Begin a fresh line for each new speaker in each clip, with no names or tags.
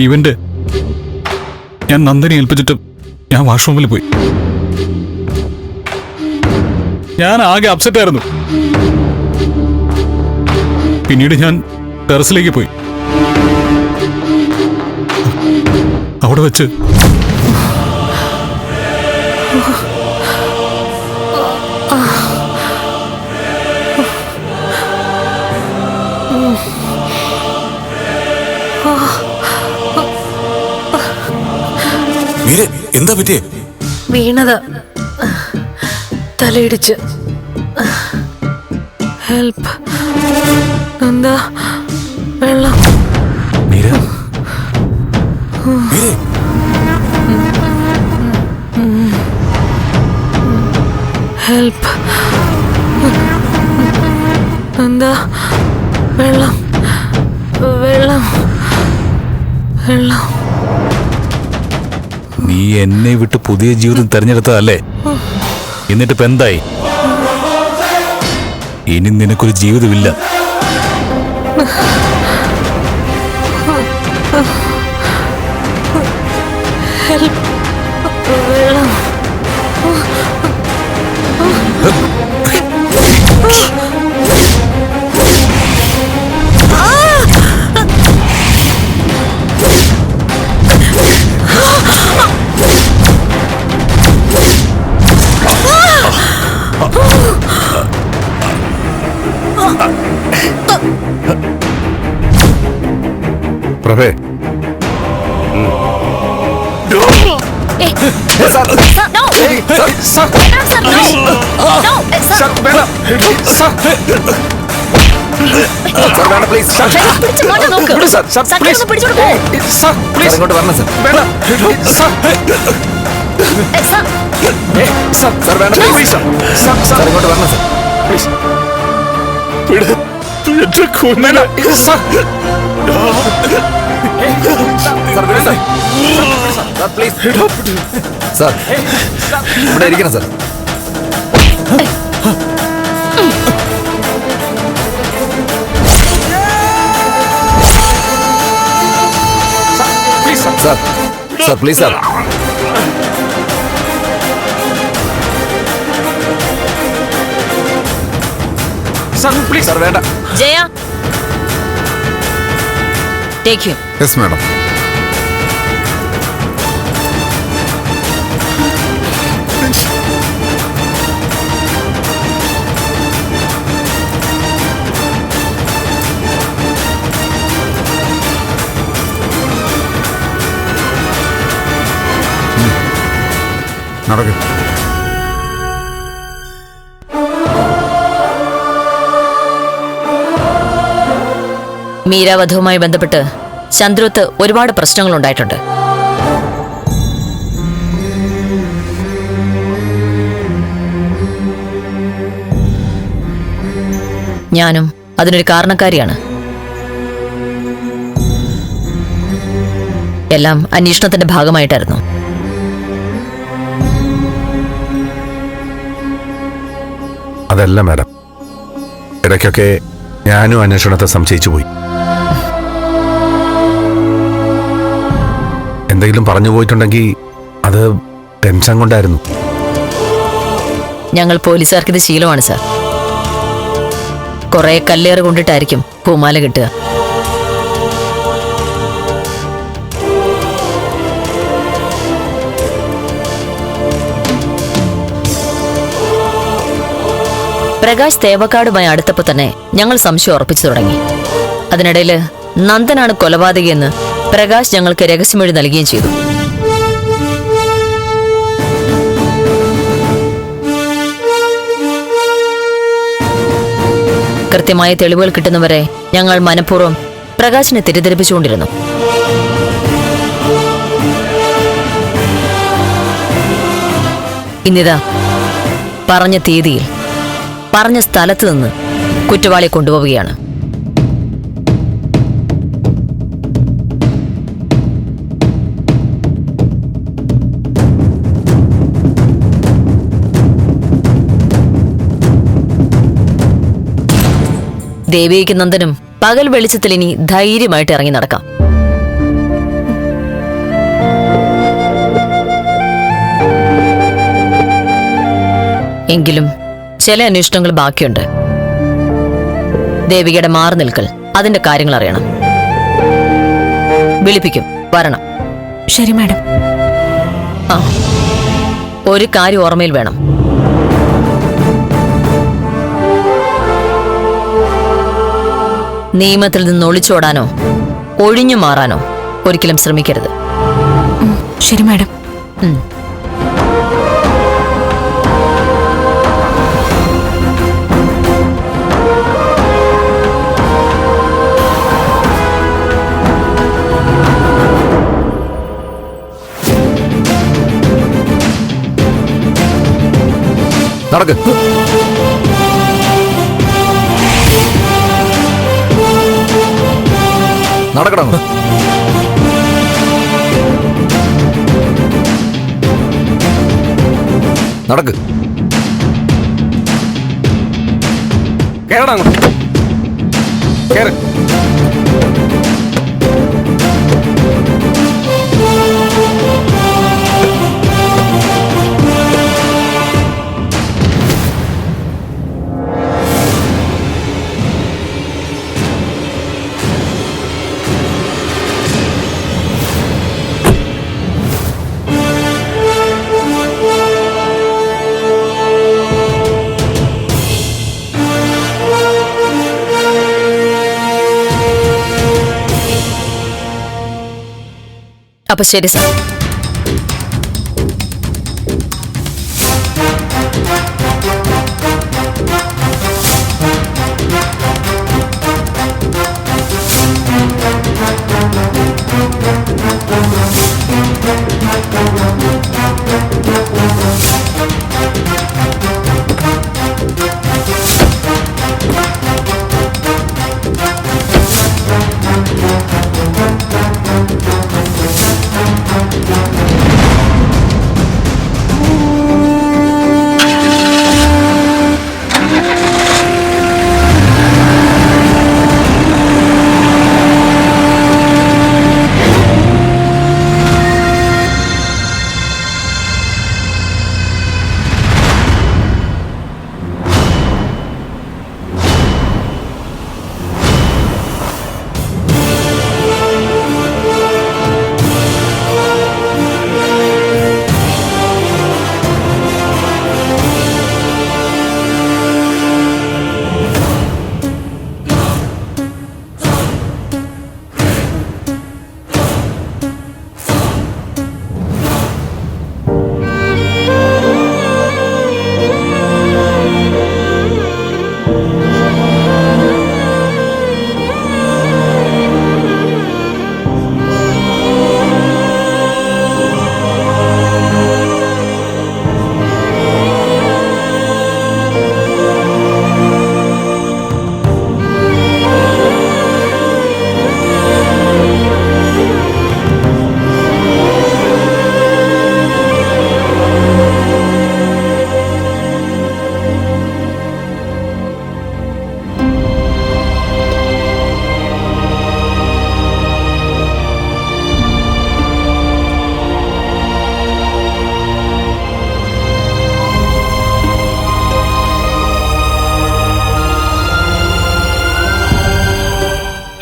Event ഞാൻ നന്ദനെ ഏൽപ്പിച്ചിട്ട് ഞാൻ വാഷ്റൂമിൽ പോയി. ഞാൻ ആകെ അപ്സെറ്റ് ആയിരുന്നു. പിന്നീട് ഞാൻ ടെറസിലേക്ക് പോയി. അവിടെ വെച്ച്
എന്താ പറ്റിയേ?
വീണത്, തലയിടിച്ച്. ഹെൽപ്പ്. എന്താ? വെള്ളം. ഹെൽപ്പ്. എന്താ? വെള്ളം, വെള്ളം, വെള്ളം.
നീ എന്നെ വിട്ട് പുതിയ ജീവിതം തെരഞ്ഞെടുത്തതല്ലേ? എന്നിട്ടിപ്പോ എന്തായി? ഇനി നിനക്കൊരു ജീവിതമില്ല.
വെള്ളം.
പ്രഭേ,
സാർ ഇവിടെ ഇരിക്കണം sir. Sir sir please sir. Sir please sir വേണ്ട.
Jaya, take you.
Yes madam. നടക്കും.
മീരാവധവുമായി ബന്ധപ്പെട്ട് ചന്ദ്രത്ത് ഒരുപാട് പ്രശ്നങ്ങൾ ഉണ്ടായിട്ടുണ്ട്. ഞാനും അതിനൊരു കാരണക്കാരിയാണ്. എല്ലാം അന്വേഷണത്തിന്റെ ഭാഗമായിട്ടായിരുന്നു.
അതല്ല മാഡം, ഇടയ്ക്കൊക്കെ ഞാനും അന്വേഷണത്തെ സംശയിച്ചു പോയി. എന്തെങ്കിലും പറഞ്ഞു പോയിട്ടുണ്ടെങ്കിൽ അത് ടെൻഷൻ കൊണ്ടായിരുന്നു.
ഞങ്ങൾ പോലീസുകാർക്ക് ഇത് ശീലമാണ് സാർ. കുറെ കല്ലേറ് കൊണ്ടിട്ടായിരിക്കും പൂമാല കിട്ടുക. പ്രകാശ് തേവക്കാടുമായി അടുത്തപ്പോൾ തന്നെ ഞങ്ങൾ സംശയം ഉറപ്പിച്ചു തുടങ്ങി. അതിനിടയിൽ നന്ദനാണ് കൊലപാതകിയെന്ന് പ്രകാശ് ഞങ്ങൾക്ക് രഹസ്യമൊഴി നൽകുകയും ചെയ്തു. കൃത്യമായ തെളിവുകൾ കിട്ടുന്നവരെ ഞങ്ങൾ മനഃപൂർവ്വം പ്രകാശിനെ തെറ്റിദ്ധരിപ്പിച്ചുകൊണ്ടിരുന്നു. ഇന്നിതാ പറഞ്ഞ തീയതിയിൽ പറഞ്ഞ സ്ഥലത്ത് നിന്ന് കുറ്റവാളിയെ കൊണ്ടുപോവുകയാണ്. ദേവികയ്ക്ക് നന്ദനും പകൽ വെളിച്ചത്തിൽ ഇനി ധൈര്യമായിട്ട് ഇറങ്ങി നടക്കാം. എങ്കിലും ചില അന്വേഷണങ്ങൾ ബാക്കിയുണ്ട്. ദേവികയുടെ മാറി നിൽക്കൽ, അതിന്റെ കാര്യങ്ങൾ അറിയണം. വിളിപ്പിക്കും, വരണം.
ശരി മാഡം.
ആ, ഒരു കാര്യം ഓർമ്മയിൽ വേണം. നിയമത്തിൽ നിന്ന് ഒളിച്ചോടാനോ ഒഴിഞ്ഞു മാറാനോ ഒരിക്കലും ശ്രമിക്കരുത്.
ശരി മാഡം.
ഉം.
നടക്ക്. നടക്കടാ. നടക്ക്. കേറടാ അങ്ങോട്ട്. കേറ്.
അപ്പൊ ശരി സാർ.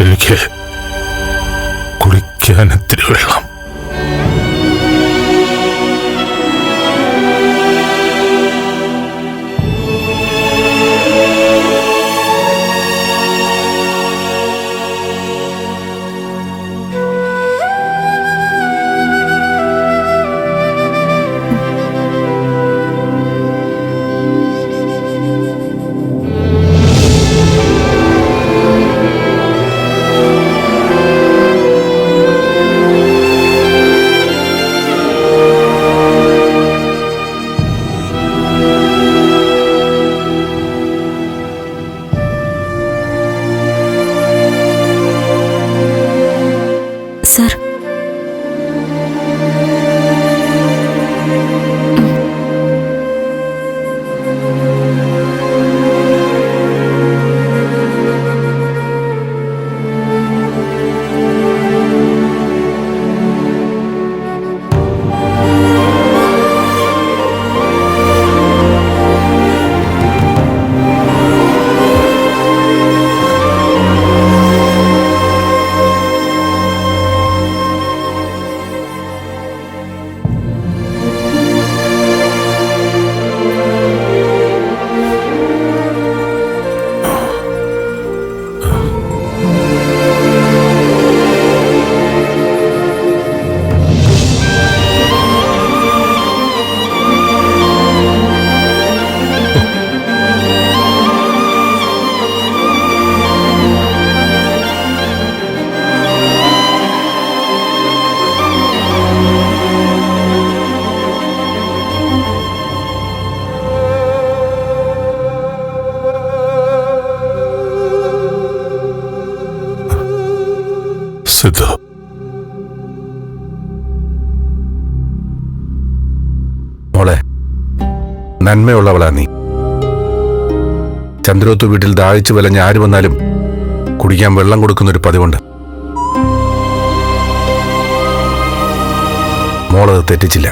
എനിക്ക് കുളിക്കാൻ ഇത്തിരി വെള്ളം. സിദ്ധു,
മോളെ, നന്മയുള്ളവളാ നീ. ചന്ദ്രോത്ത് വീട്ടിൽ ദാഹിച്ചു വലഞ്ഞ ആര് വന്നാലും കുടിക്കാൻ വെള്ളം കൊടുക്കുന്നൊരു പതിവുണ്ട്. മോളത് തെറ്റിച്ചില്ല.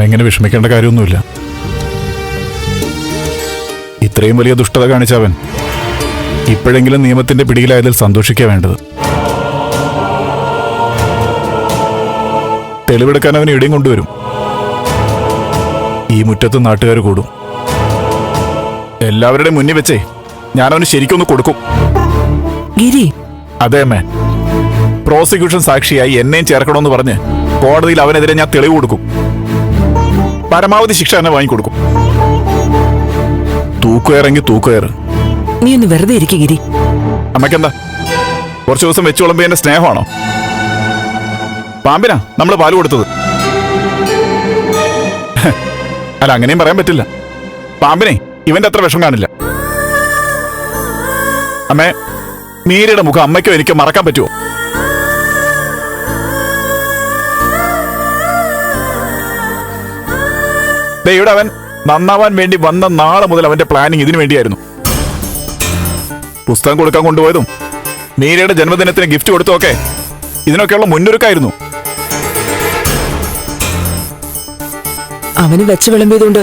ഇങ്ങനെ വിഷമിക്കേണ്ട കാര്യമൊന്നുമില്ല. ഇത്രയും വലിയ ദുഷ്ടത കാണിച്ചവൻ ഇപ്പോഴെങ്കിലും നിയമത്തിന്റെ പിടിയിലായതിൽ സന്തോഷിക്കുക വേണ്ടത്. തെളിവെടുക്കാൻ അവൻ ഇടയും കൊണ്ടുവരും. ഈ മുറ്റത്ത് നാട്ടുകാർ കൂടും. എല്ലാവരുടെയും മുന്നിൽ വെച്ചേ ഞാനവന് ശരിക്കൊന്ന് കൊടുക്കും.
ഗിരി,
അതെ അമ്മേ, പ്രോസിക്യൂഷൻ സാക്ഷിയായി എന്നെയും ചേർക്കണമെന്ന് പറഞ്ഞ് കോടതിയിൽ അവനെതിരെ ഞാൻ തെളിവ് കൊടുക്കും. പരമാവധി ശിക്ഷ തന്നെ വാങ്ങിക്കൊടുക്കും. തൂക്കുകയറെങ്കിൽ തൂക്കുകയറ്.
നീ ഒന്ന് വെറുതെ ഇരിക്കുക ഗിരി.
അമ്മയ്ക്കെന്താ കുറച്ചു ദിവസം വെച്ചു വിളമ്പിയതിന്റെ സ്നേഹമാണോ? പാമ്പിനാ നമ്മൾ പാല് കൊടുത്തത്. അല്ല, അങ്ങനെയും പറയാൻ പറ്റില്ല. പാമ്പിനെ ഇവന്റെ അത്ര വിഷം കാണില്ല. അമ്മേ, മീരയുടെ മുഖം അമ്മയ്ക്കോ എനിക്ക് മറക്കാൻ പറ്റുമോ? ഇവിടെ അവൻ നന്നാവാൻ വേണ്ടി വന്ന നാളെ മുതൽ അവന്റെ പ്ലാനിങ് ഇതിനു വേണ്ടിയായിരുന്നു. പുസ്തകം കൊടുക്കാൻ കൊണ്ടുപോയതും മീരയുടെ ജന്മദിനത്തിന് ഗിഫ്റ്റ് കൊടുത്തുമൊക്കെ ഇതിനൊക്കെയുള്ള മുന്നൊരുക്കായിരുന്നു.
അവന് വെച്ച് വിളമ്പിയതുകൊണ്ട്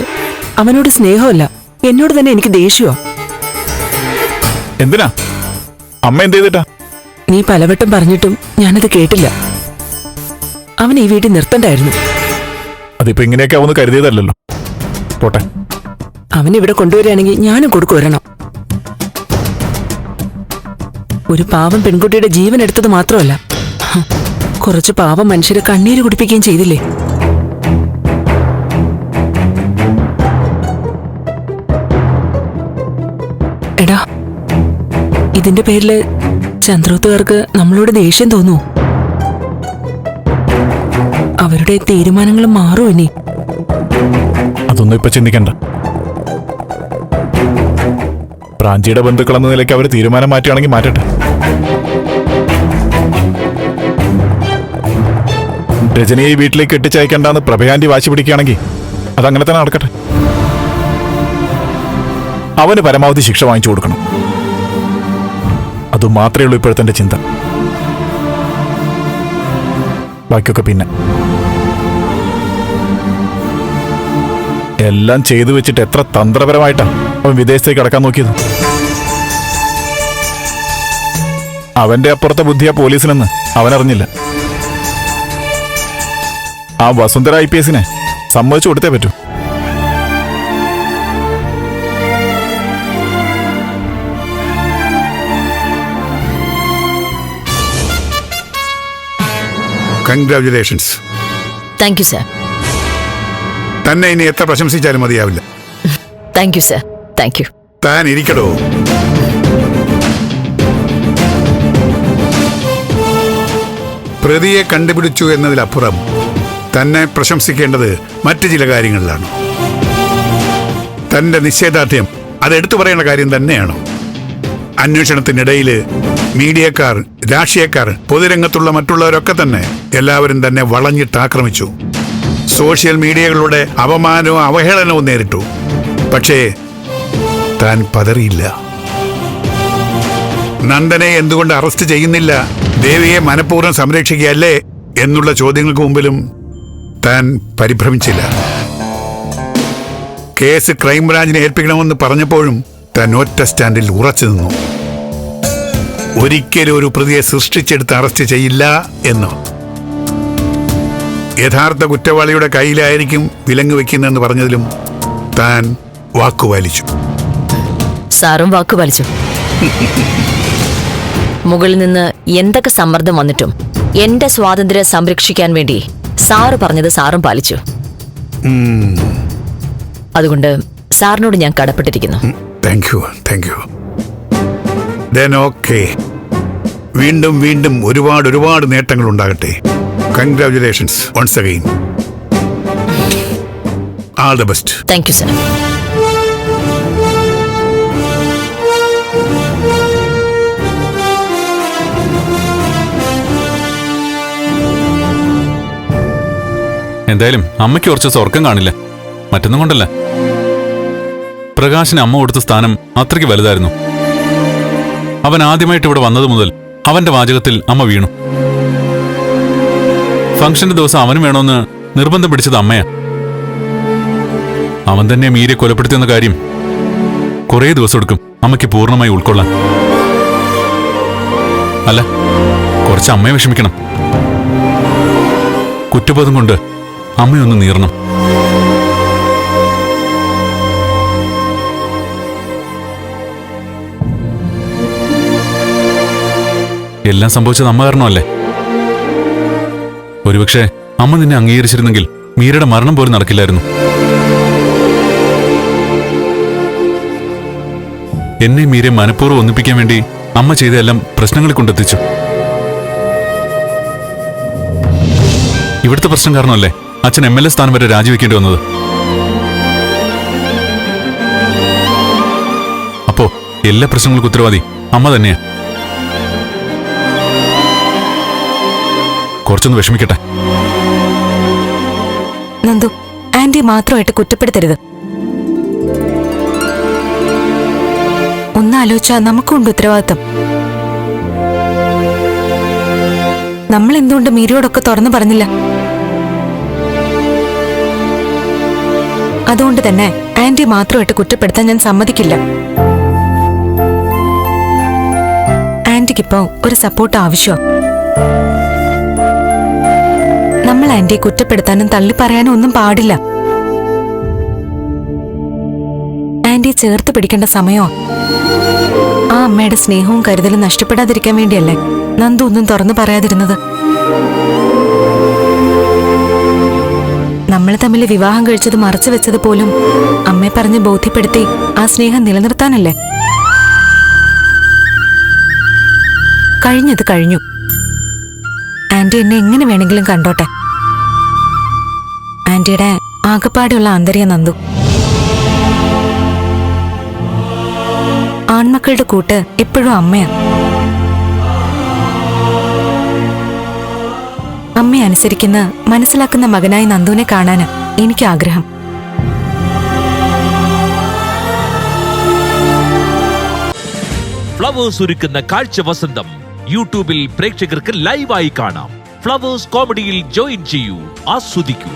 അവനോട് സ്നേഹമല്ല, എന്നോട് തന്നെ എനിക്ക് ദേഷ്യമാ.
എന്തിനാ? അമ്മ എന്ത് ചെയ്തിട്ടാ?
നീ പലവട്ടം പറഞ്ഞിട്ടും ഞാനത് കേട്ടില്ല. അവൻ ഈ വീട്ടിൽ നിർത്തണ്ടായിരുന്നു.
അതിപ്പോ ഇങ്ങനെയൊക്കെ അവന്ന് കരുതിയതല്ലോ. പോട്ടെ.
അവൻ ഇവിടെ കൊണ്ടുവരികയാണെങ്കിൽ ഞാനും കൊടുക്കും ഒരെണ്ണം. ഒരു പാവം പെൺകുട്ടിയുടെ ജീവൻ എടുത്തത് മാത്രമല്ല, കുറച്ച് പാവം മനുഷ്യരെ കണ്ണീര് കുടിപ്പിക്കുകയും ചെയ്തില്ലേ? എടാ, ഇതിന്റെ പേരില് ചന്ദ്രോത്തുകാർക്ക് നമ്മളോട് ദേഷ്യം തോന്നൂ. അവരുടെ തീരുമാനങ്ങൾ മാറും ഇനി.
അതൊന്നും ഇപ്പൊ ചിന്തിക്കണ്ട. പ്രാഞ്ചിയുടെ ബന്ധുക്കൾ എന്ന നിലയ്ക്ക് അവർ തീരുമാനം മാറ്റുകയാണെങ്കിൽ മാറ്റട്ടെ. രജനിയെ ഈ വീട്ടിലേക്ക് കെട്ടിച്ചയക്കണ്ടെന്ന് പ്രഭയാന്റി വാശി പിടിക്കുകയാണെങ്കിൽ അതങ്ങനെ തന്നെ നടക്കട്ടെ. അവന് പരമാവധി ശിക്ഷ വാങ്ങിച്ചു കൊടുക്കണം. അതുമാത്രമേ ഉള്ളൂ ഇപ്പോഴത്തെ ചിന്ത. ബാക്കിയൊക്കെ പിന്നെ. എല്ലാം ചെയ്തു വെച്ചിട്ട് എത്ര തന്ത്രപരമായിട്ടാ അവൻ വിദേശത്തേക്ക് കടക്കാൻ നോക്കിയത്. അവന്റെ അപ്പുറത്തെ ബുദ്ധിയാ പോലീസിനെന്ന് അവനറിഞ്ഞില്ല. ആ വസുന്ധര IPS സമ്മതിച്ചു കൊടുത്തേ പറ്റൂ.
കൺഗ്രാജുലേഷൻസ്.
Thank you sir.
തന്നെ ഇനി എത്ര പ്രശംസിച്ചാലും മതിയാവില്ല.
Thank you sir. Thank you.
താൻ ഇരിക്കടോ. പ്രതിയെ കണ്ടുപിടിച്ചു എന്നതിലപ്പുറം തന്നെ പ്രശംസിക്കേണ്ടത് മറ്റു ചില കാര്യങ്ങളിലാണ്. തന്റെ നിശ്ചയദാർഢ്യം അതെടുത്തു പറയേണ്ട കാര്യം തന്നെയാണോ? അന്വേഷണത്തിനിടയിൽ മീഡിയക്കാർ, രാഷ്ട്രീയക്കാർ, പൊതുരംഗത്തുള്ള മറ്റുള്ളവരൊക്കെ തന്നെ എല്ലാവരും തന്നെ വളഞ്ഞിട്ട് ആക്രമിച്ചു. സോഷ്യൽ മീഡിയകളുടെ അപമാനവും അവഹേളനവും നേരിട്ടു. പക്ഷേ താൻ പതറിയില്ല. നന്ദനെ എന്തുകൊണ്ട് അറസ്റ്റ് ചെയ്യുന്നില്ല, ദേവിയെ മനഃപൂർവ്വം സംരക്ഷിക്കുകയല്ലേ എന്നുള്ള ചോദ്യങ്ങൾക്ക് മുമ്പിലും താൻ പരിഭ്രമിച്ചില്ല. കേസ് ക്രൈംബ്രാഞ്ചിനെ ഏൽപ്പിക്കണമെന്ന് പറഞ്ഞപ്പോഴും താൻ ഒറ്റ സ്റ്റാൻഡിൽ ഉറച്ചു നിന്നു. ഒരിക്കലും ഒരു പ്രതിയെ സൃഷ്ടിച്ചെടുത്ത് അറസ്റ്റ് ചെയ്യില്ല എന്ന്. യഥാർത്ഥ കുറ്റവാളിയുടെ കയ്യിലായിരിക്കും വിലങ്ങ് വെക്കുന്നതെന്ന് പറഞ്ഞതിലും താൻ വാക്കുപാലിച്ചു.
സാറും വാക്കുപാലിച്ചു. മുകളിൽ നിന്ന് എന്തൊക്കെ സമ്മർദ്ദം വന്നിട്ടും എന്റെ സ്വാതന്ത്ര്യം സംരക്ഷിക്കാൻ വേണ്ടി സാറ് പറഞ്ഞത് സാറും പാലിച്ചു. അതുകൊണ്ട് സാറിനോട് ഞാൻ കടപ്പെട്ടിരിക്കുന്നു.
Thank you, thank you. Okay, വീണ്ടും വീണ്ടും ഒരുപാട് നേട്ടങ്ങൾ ഉണ്ടാകട്ടെ. Congratulations once again. All the best.
Thank you sir.
എന്തായാലും അമ്മയ്ക്ക് കുറച്ച് സ്വർഗം കാണില്ല. മറ്റൊന്നും കൊണ്ടല്ല, പ്രകാശിന് അമ്മ കൊടുത്ത സ്ഥാനം അത്രയ്ക്ക് വലുതായിരുന്നു. അവൻ ആദ്യമായിട്ട് ഇവിടെ വന്നത് മുതൽ അവന്റെ വാചകത്തിൽ അമ്മ വീണു. ഫംഗ്ഷന്റെ ദിവസം അവനും വേണമെന്ന് നിർബന്ധം പിടിച്ചത് അമ്മയാ. അവൻ തന്നെ മീരെ കൊലപ്പെടുത്തിയെന്ന കാര്യം കുറേ ദിവസം എടുക്കും അമ്മയ്ക്ക് പൂർണ്ണമായി ഉൾക്കൊള്ളാൻ. അല്ല, കുറച്ച് അമ്മയെ വിഷമിക്കണം. കുറ്റബോധം കൊണ്ട് അമ്മയൊന്ന് നീറണം. എല്ലാം സംഭവിച്ചത് അമ്മ കാരണമല്ലേ? ഒരുപക്ഷെ അമ്മ നിന്നെ അംഗീകരിച്ചിരുന്നെങ്കിൽ മീരയുടെ മരണം പോലും നടക്കില്ലായിരുന്നു. എന്നെ മീരെ മനഃപൂർവ്വം ഒന്നിപ്പിക്കാൻ വേണ്ടി അമ്മ ചെയ്തതെല്ലാം പ്രശ്നങ്ങളിൽ കൊണ്ടെത്തിച്ചു. ഇവിടുത്തെ പ്രശ്നം കാരണമല്ലേ അച്ഛൻ MLA സ്ഥാനം വരെ രാജിവെക്കേണ്ടി വന്നത്. അപ്പോ എല്ലാ പ്രശ്നങ്ങൾക്കും ഉത്തരവാദി അമ്മ തന്നെയാ. കുറച്ചൊന്ന് വിഷമിക്കട്ടെ.
നന്ദു, ആന്റി മാത്രമായിട്ട് കുറ്റപ്പെടുത്തരുത്. ഒന്നാലോചിച്ചാ നമുക്കുണ്ട് ഉത്തരവാദിത്തം. നമ്മൾ എന്തുകൊണ്ട് മീരയോടൊക്കെ തുറന്നു പറഞ്ഞില്ല? അതുകൊണ്ട് തന്നെ ആന്റി മാത്രമായിട്ട് കുറ്റപ്പെടുത്താൻ ഞാൻ സമ്മതിക്കില്ല. ആന്റിക്കിപ്പോ ഒരു സപ്പോർട്ട് ആവശ്യമാണ്. നമ്മൾ ആന്റിയെ കുറ്റപ്പെടുത്താനും തള്ളി പറയാനും ഒന്നും പാടില്ല. ആന്റിയെ ചേർത്ത് പിടിക്കേണ്ട സമയമോ. ആ അമ്മയുടെ സ്നേഹവും കരുതലും നഷ്ടപ്പെടാതിരിക്കാൻ വേണ്ടിയല്ലേ നന്ദു ഒന്നും തുറന്നു പറയാതിരുന്നത്. നമ്മൾ തമ്മിൽ വിവാഹം കഴിച്ചത് മറച്ചു വെച്ചത് പോലും അമ്മയെ പറഞ്ഞ് ബോധ്യപ്പെടുത്തി ആ സ്നേഹം നിലനിർത്താനല്ലേ. കഴിഞ്ഞത് കഴിഞ്ഞു. ആന്റി എന്നെ എങ്ങനെ വേണമെങ്കിലും കണ്ടോട്ടെ. ആന്റിയുടെ ആകപ്പാടെയുള്ള ആന്തരിക നന്ദു. ആൺമക്കളുടെ കൂട്ട് എപ്പോഴും അമ്മയാ. അമ്മയെ അനുസരിക്കുന്ന മനസ്സിലാക്കുന്ന മകനായി നന്ദുവിനെ കാണാന് എനിക്ക് ആഗ്രഹം.
ഫ്ലവേഴ്സ് ഒരുക്കുന്ന കാഴ്ച വസന്തം യൂട്യൂബിൽ പ്രേക്ഷകർക്ക് ലൈവായി കാണാം. ഫ്ലവേഴ്സ് കോമഡിയിൽ ജോയിൻ ചെയ്യൂ, ആസ്വദിക്കൂ.